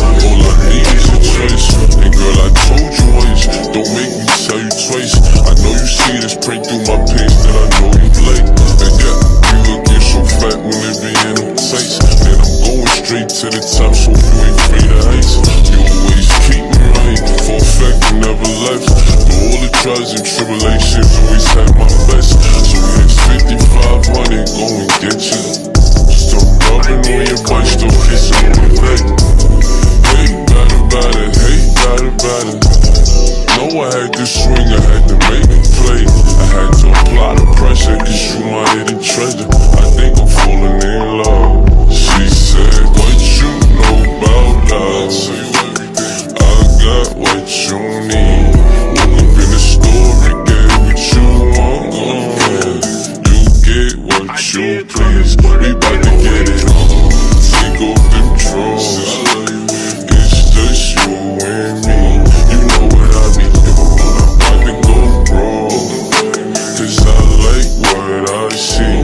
All I need is a choice. And girl, I told you once, don't make me tell you twice. I know you see this print through my pants, that I know you like. And yeah, you look get so fat when it be in them tights. And I'm going straight to the top, so you ain't afraid of heights. You always keep me right, for a fact you never left. Through all the trials and tribulations, always had my best. So here's 5,500, go and get you. Still rubbing on your butt, still kissing on your neck. Hey, bad it, hey, bad it. Know I had to swing, I had to make it play. I had to apply the pressure, cause you my hidden treasure. I think I'm falling in love. She said, what you know about love? I got what you need. Woke up in the store and get what you want. You get what you please. We bout to get it on. Take off them drawers. It's just you and me. You know what I be doing. I'm about to go wrong, cause I like what I see.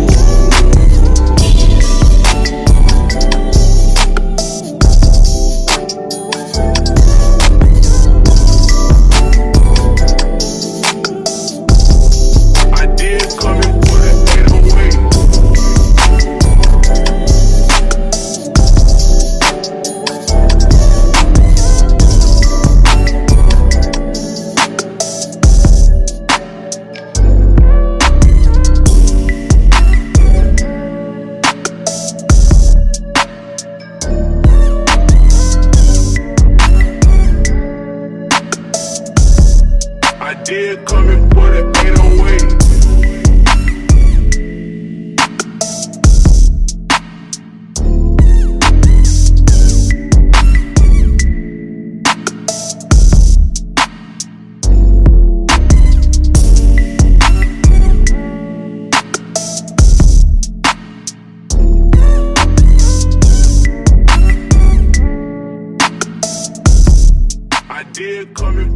I did come in for the 808. I did come in